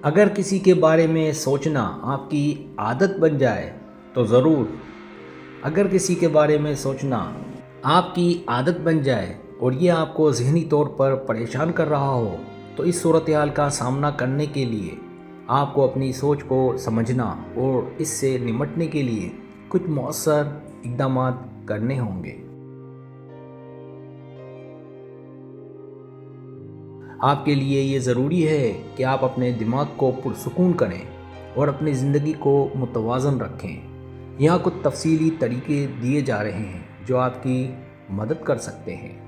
اگر کسی کے بارے میں سوچنا آپ کی عادت بن جائے تو ضرور اگر کسی کے بارے میں سوچنا آپ کی عادت بن جائے اور یہ آپ کو ذہنی طور پر پریشان کر رہا ہو تو اس صورتحال کا سامنا کرنے کے لیے آپ کو اپنی سوچ کو سمجھنا اور اس سے نمٹنے کے لیے کچھ مؤثر اقدامات کرنے ہوں گے۔ آپ کے لیے یہ ضروری ہے کہ آپ اپنے دماغ کو پرسکون کریں اور اپنی زندگی کو متوازن رکھیں۔ یہاں کچھ تفصیلی طریقے دیے جا رہے ہیں جو آپ کی مدد کر سکتے ہیں۔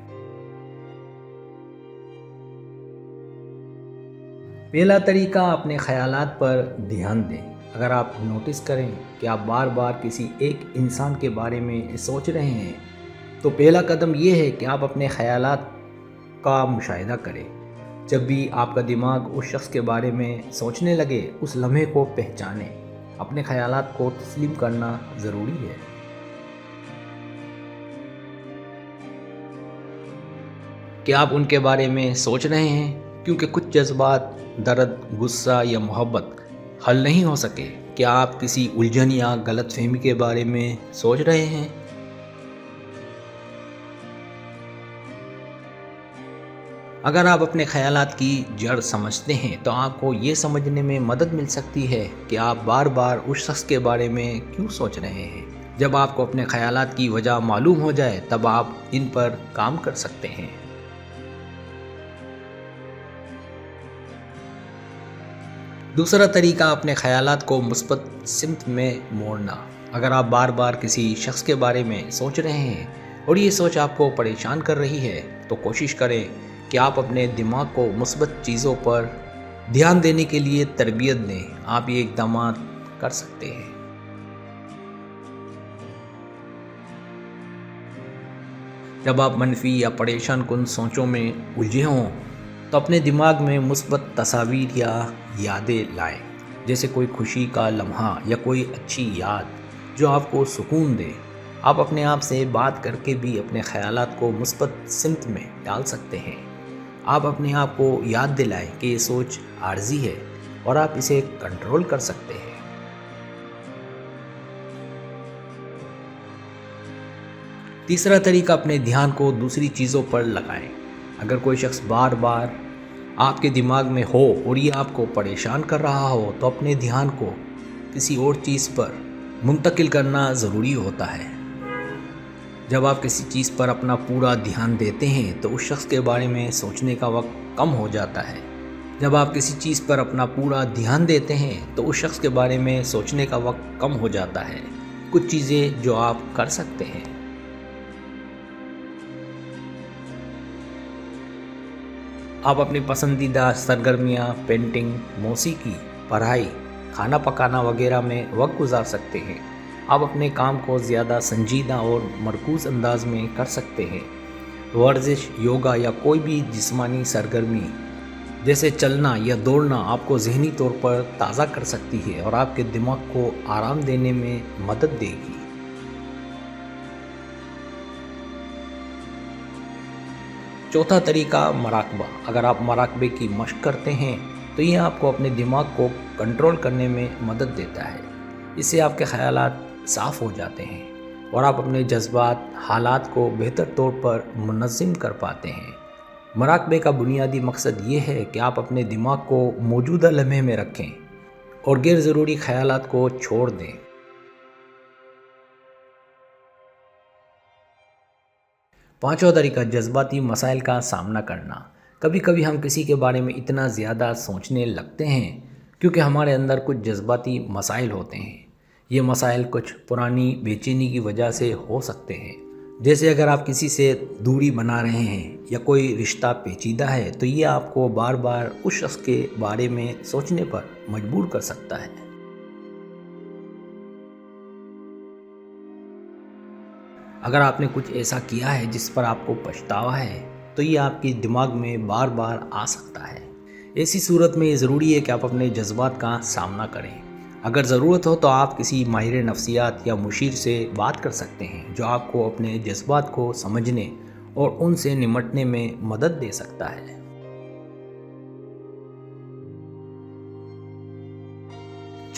پہلا طریقہ، اپنے خیالات پر دھیان دیں۔ اگر آپ نوٹس کریں کہ آپ بار بار کسی ایک انسان کے بارے میں سوچ رہے ہیں تو پہلا قدم یہ ہے کہ آپ اپنے خیالات کا مشاہدہ کریں۔ جب بھی آپ کا دماغ اس شخص کے بارے میں سوچنے لگے، اس لمحے کو پہچانیں۔ اپنے خیالات کو تسلیم کرنا ضروری ہے۔ کہ آپ ان کے بارے میں سوچ رہے ہیں، کیونکہ کچھ جذبات، درد، غصہ یا محبت حل نہیں ہو سکے۔ کیا آپ کسی الجھن یا غلط فہمی کے بارے میں سوچ رہے ہیں؟ اگر آپ اپنے خیالات کی جڑ سمجھتے ہیں تو آپ کو یہ سمجھنے میں مدد مل سکتی ہے کہ آپ بار بار اس شخص کے بارے میں کیوں سوچ رہے ہیں۔ جب آپ کو اپنے خیالات کی وجہ معلوم ہو جائے تب آپ ان پر کام کر سکتے ہیں۔ دوسرا طریقہ، اپنے خیالات کو مثبت سمت میں موڑنا۔ اگر آپ بار بار کسی شخص کے بارے میں سوچ رہے ہیں اور یہ سوچ آپ کو پریشان کر رہی ہے تو کوشش کریں کہ آپ اپنے دماغ کو مثبت چیزوں پر دھیان دینے کے لیے تربیت دیں۔ آپ یہ اقدامات کر سکتے ہیں۔ جب آپ منفی یا پریشان کن سوچوں میں الجھے ہوں تو اپنے دماغ میں مثبت تصاویر یا یادیں لائیں، جیسے کوئی خوشی کا لمحہ یا کوئی اچھی یاد جو آپ کو سکون دے۔ آپ اپنے آپ سے بات کر کے بھی اپنے خیالات کو مثبت سمت میں ڈال سکتے ہیں۔ آپ اپنے آپ کو یاد دلائیں کہ یہ سوچ عارضی ہے اور آپ اسے کنٹرول کر سکتے ہیں۔ تیسرا طریقہ، اپنے دھیان کو دوسری چیزوں پر لگائیں۔ اگر کوئی شخص بار بار آپ کے دماغ میں ہو اور یہ آپ کو پریشان کر رہا ہو تو اپنے دھیان کو کسی اور چیز پر منتقل کرنا ضروری ہوتا ہے۔ جب آپ کسی چیز پر اپنا پورا دھیان دیتے ہیں تو اس شخص کے بارے میں سوچنے کا وقت کم ہو جاتا ہے۔ جب آپ کسی چیز پر اپنا پورا دھیان دیتے ہیں تو اس شخص کے بارے میں سوچنے کا وقت کم ہو جاتا ہے۔ کچھ چیزیں جو آپ کر سکتے ہیں۔ آپ اپنی پسندیدہ سرگرمیاں، پینٹنگ، موسیقی، پڑھائی، کھانا پکانا وغیرہ میں وقت گزار سکتے ہیں۔ آپ اپنے کام کو زیادہ سنجیدہ اور مرکوز انداز میں کر سکتے ہیں۔ ورزش، یوگا یا کوئی بھی جسمانی سرگرمی جیسے چلنا یا دوڑنا آپ کو ذہنی طور پر تازہ کر سکتی ہے اور آپ کے دماغ کو آرام دینے میں مدد دے گی۔ چوتھا طریقہ، مراقبہ۔ اگر آپ مراقبے کی مشق کرتے ہیں تو یہ آپ کو اپنے دماغ کو کنٹرول کرنے میں مدد دیتا ہے۔ اس سے آپ کے خیالات صاف ہو جاتے ہیں اور آپ اپنے جذبات، حالات کو بہتر طور پر منظم کر پاتے ہیں۔ مراقبے کا بنیادی مقصد یہ ہے کہ آپ اپنے دماغ کو موجودہ لمحے میں رکھیں اور غیر ضروری خیالات کو چھوڑ دیں۔ پانچواں طریقہ، جذباتی مسائل کا سامنا کرنا۔ کبھی کبھی ہم کسی کے بارے میں اتنا زیادہ سوچنے لگتے ہیں کیونکہ ہمارے اندر کچھ جذباتی مسائل ہوتے ہیں۔ یہ مسائل کچھ پرانی بے چینی کی وجہ سے ہو سکتے ہیں، جیسے اگر آپ کسی سے دوری بنا رہے ہیں یا کوئی رشتہ پیچیدہ ہے تو یہ آپ کو بار بار اس شخص کے بارے میں سوچنے پر مجبور کر سکتا ہے۔ اگر آپ نے کچھ ایسا کیا ہے جس پر آپ کو پچھتاوا ہے تو یہ آپ کے دماغ میں بار بار آ سکتا ہے۔ ایسی صورت میں یہ ضروری ہے کہ آپ اپنے جذبات کا سامنا کریں۔ اگر ضرورت ہو تو آپ کسی ماہر نفسیات یا مشیر سے بات کر سکتے ہیں جو آپ کو اپنے جذبات کو سمجھنے اور ان سے نمٹنے میں مدد دے سکتا ہے۔